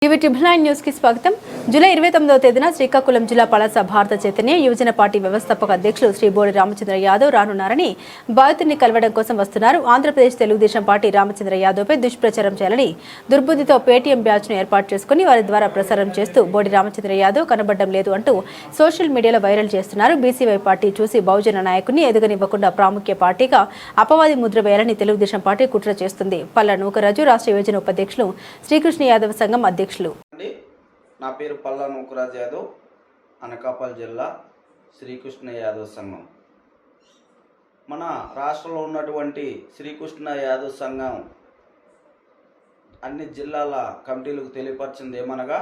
News కి స్వాగతం. July 29వ తేదీన శ్రీకాకుళం జిల్లా పలాస భారత చైతన్య యువజన పార్టీ వ్యవస్థాపక అధ్యక్షులు శ్రీ బోడి రామచంద్ర యాదవ్ రానున్నారని బాధితుడిని కలవడం కోసం వస్తున్నారు. ఆంధ్రప్రదేశ్ తెలుగుదేశం పార్టీ రామచంద్ర యాదవ్పై దుష్ప్రచారం చేయాలని దుర్బుద్ధితో పేటీఎం బ్యాచ్ను ఏర్పాటు చేసుకుని వారి ద్వారా ప్రసారం చేస్తూ బోడి రామచంద్ర యాదవ్ కనబడడం లేదు అంటూ సోషల్ మీడియాలో వైరల్ చేస్తున్నారు. బీసీవై పార్టీ చూసి బహుజన నాయకుడిని ఎదగనివ్వకుండా ప్రాముఖ్య పార్టీగా అపవాది ముద్ర వేయాలని తెలుగుదేశం పార్టీ కుట్ర చేస్తుంది. పల్లా నూకరాజు రాష్ట్ర యువజన ఉపాధ్యక్షులు శ్రీకృష్ణ యాదవ్ సంఘం అధ్యక్షులు. నా పేరు పల్లా నూకరాజు యాదవ్, అనకాపల్లి జిల్లా శ్రీకృష్ణ యాదవ్ సంఘం. మన రాష్ట్రంలో ఉన్నటువంటి శ్రీకృష్ణ యాదవ్ సంఘం అన్ని జిల్లాల కమిటీలకు తెలియపరిచింది ఏమనగా,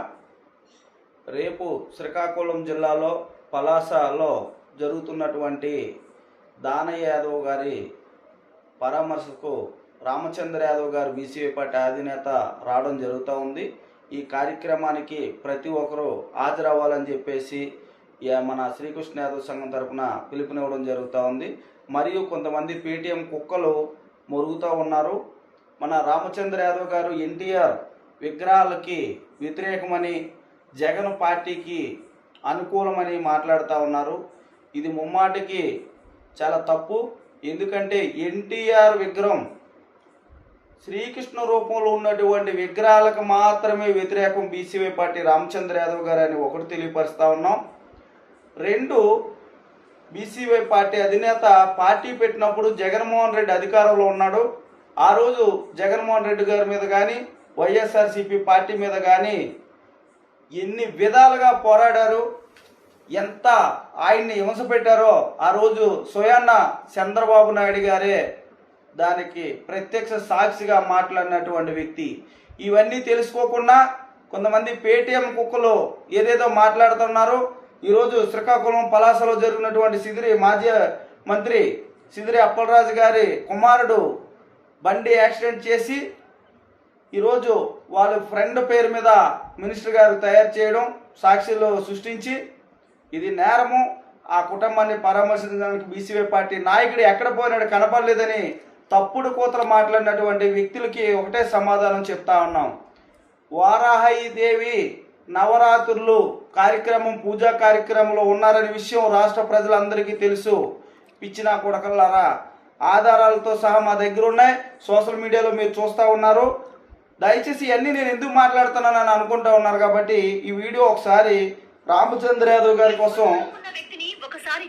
రేపు శ్రీకాకుళం జిల్లాలో పలాసలో జరుగుతున్నటువంటి దానయ్య యాదవ్ గారి పరామర్శకు రామచంద్ర యాదవ్ గారు బీసీవై పార్టీ అధినేత రావడం జరుగుతూ ఉంది. ఈ కార్యక్రమానికి ప్రతి ఒక్కరూ హాజరవ్వాలని చెప్పేసి మన శ్రీకృష్ణ యాదవ్ సంఘం తరఫున పిలుపునివ్వడం జరుగుతూ ఉంది. మరియు కొంతమంది పేటీఎం కుక్కలు మొరుగుతూ ఉన్నారు. మన రామచంద్ర యాదవ్ గారు ఎన్టీఆర్ విగ్రహాలకి వ్యతిరేకమని, జగన్ పార్టీకి అనుకూలమని మాట్లాడుతూ ఉన్నారు. ఇది ముమ్మాటికి చాలా తప్పు. ఎందుకంటే ఎన్టీఆర్ విగ్రహం శ్రీకృష్ణ రూపంలో ఉన్నటువంటి విగ్రహాలకు మాత్రమే వ్యతిరేకం బీసీవై పార్టీ రామచంద్ర యాదవ్ గారు అని ఒకటి తెలియపరుస్తూ ఉన్నాం. రెండు, బీసీవై పార్టీ అధినేత పార్టీ పెట్టినప్పుడు జగన్మోహన్ రెడ్డి అధికారంలో ఉన్నాడు. ఆ రోజు జగన్మోహన్ రెడ్డి గారి మీద కానీ వైఎస్ఆర్సీపీ పార్టీ మీద కానీ ఎన్ని విధాలుగా పోరాడారు, ఎంత ఆయన్ని హింస పెట్టారో ఆ రోజు స్వయాన్న చంద్రబాబు నాయుడు గారే దానికి ప్రత్యక్ష సాక్షిగా మాట్లాడినటువంటి వ్యక్తి. ఇవన్నీ తెలుసుకోకుండా కొంతమంది పేటీఎం కుక్కలు ఏదేదో మాట్లాడుతున్నారు. ఈరోజు శ్రీకాకుళం పలాసలో జరిగినటువంటి మాజీ మంత్రి సిదిరి అప్పలరాజు గారి కుమారుడు బండి యాక్సిడెంట్ చేసి ఈరోజు వాళ్ళ ఫ్రెండ్ పేరు మీద మినిస్టర్ గారు తయారు చేయడం, సాక్షులు సృష్టించి ఇది నేరము. ఆ కుటుంబాన్ని పరామర్శించడానికి బీసీవై పార్టీ నాయకుడు ఎక్కడ పోయినాడు కనపడలేదని తప్పుడు కూతలు మాట్లాడినటువంటి వ్యక్తులకి ఒకటే సమాధానం చెప్తా ఉన్నాం. వారాహీదేవి నవరాత్రులు కార్యక్రమం, పూజా కార్యక్రమంలో ఉన్నారనే విషయం రాష్ట్ర ప్రజలందరికీ తెలుసు. పిచ్చినా కొడకల్లారా, ఆధారాలతో సహా మా దగ్గర ఉన్నాయి. సోషల్ మీడియాలో మీరు చూస్తూ ఉన్నారు. దయచేసి ఇవన్నీ నేను ఎందుకు మాట్లాడుతున్నానని అనుకుంటా ఉన్నారు. కాబట్టి ఈ వీడియో ఒకసారి రామచంద్ర యాదవ్ గారి కోసం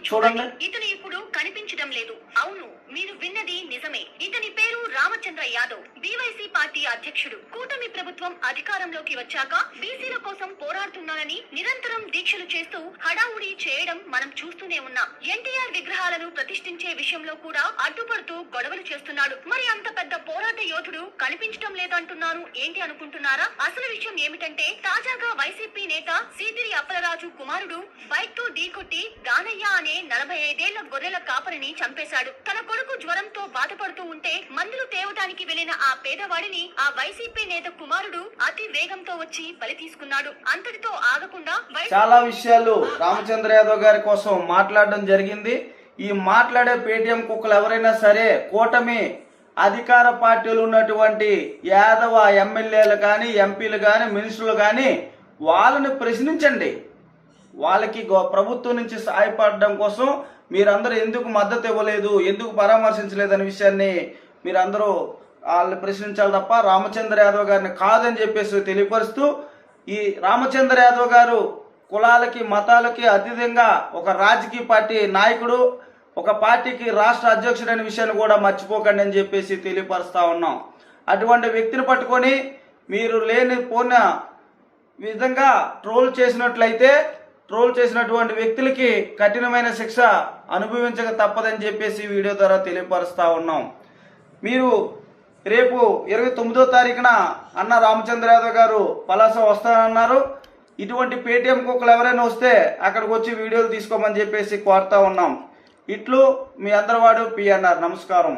చూడండి. ఇతను ఇప్పుడు కనిపించడం లేదు. అవును, మీరు విన్నది నిజమే. ఇతని పేరు రామచంద్ర యాదవ్, బీవైసీ పార్టీ అధ్యక్షుడు. కూటమి ప్రభుత్వం అధికారంలోకి వచ్చాక బీసీల కోసం పోరాడుతున్నానని నిరంతరం దీక్షలు చేస్తూ హడావుడి చేయడం మనం చూస్తూనే ఉన్నాం. ఎన్టీఆర్ విగ్రహాలను ప్రతిష్ఠించే విషయంలో కూడా అడ్డుపడుతూ గొడవలు చేస్తున్నాడు. మరి అంత పెద్ద పోరాట యోధుడు కనిపించడం లేదంటున్నారు ఏంటి అనుకుంటున్నారా? అసలు విషయం ఏమిటంటే, తాజాగా వైసీపీ నేత సిదిరి అప్పలరాజు కుమారుడు బైక్ తో ఢీకొట్టి దానయ్య అనే 45 ఏళ్ల గొర్రెల కాపరిని చంపేశాడు. తన కొడుకు జ్వరంతో బాధపడుతూ ఉంటే మందులు తేవడానికి వెళ్లిన ఆ పేదవాడిని ఆ వైసీపీ నేత కుమారుడు అతి వేగంతో వచ్చి బలి తీసుకున్నాడు. అంతటితో ఆగకుండా చాలా విషయాలు రామచంద్ర యాదవ్ గారి కోసం మాట్లాడడం జరిగింది. ఈ మాట్లాడే పేటీఎం కుక్కలు ఎవరైనా సరే కూటమి అధికార పార్టీలు ఉన్నటువంటి యాదవ ఎమ్మెల్యేలు కానీ, ఎంపీలు కానీ, మినిస్టర్లు కానీ వాళ్ళని ప్రశ్నించండి. వాళ్ళకి ప్రభుత్వం నుంచి సహాయపడడం కోసం మీరందరూ ఎందుకు మద్దతు ఇవ్వలేదు, ఎందుకు పరామర్శించలేదు అనే విషయాన్ని మీరందరూ వాళ్ళని ప్రశ్నించాలి తప్ప రామచంద్ర యాదవ్ గారిని కాదని చెప్పేసి తెలియపరుస్తూ, ఈ రామచంద్ర యాదవ్ గారు కులాలకి మతాలకి అతీతంగా ఒక రాజకీయ పార్టీ నాయకుడు, ఒక పార్టీకి రాష్ట్ర అధ్యక్షుడు అనే విషయాన్ని కూడా మర్చిపోకండి అని చెప్పేసి తెలియపరుస్తూ ఉన్నాం. అటువంటి వ్యక్తిని పట్టుకొని మీరు లేని పోయిన విధంగా ట్రోల్ చేసినటువంటి వ్యక్తులకి కఠినమైన శిక్ష అనుభవించక తప్పదని చెప్పేసి వీడియో ద్వారా తెలియపరుస్తూ ఉన్నాం. మీరు రేపు 29వ తారీఖున అన్న రామచంద్ర యాదవ్ గారు పలాస వస్తానన్నారు. ఇటువంటి పేటీఎం కుక్కలు ఎవరైనా వస్తే అక్కడికి వచ్చి వీడియోలు తీసుకోమని చెప్పేసి కోరుతా ఉన్నాం. ఇట్లు మీ అందరివాడు పిఎన్ఆర్. నమస్కారం.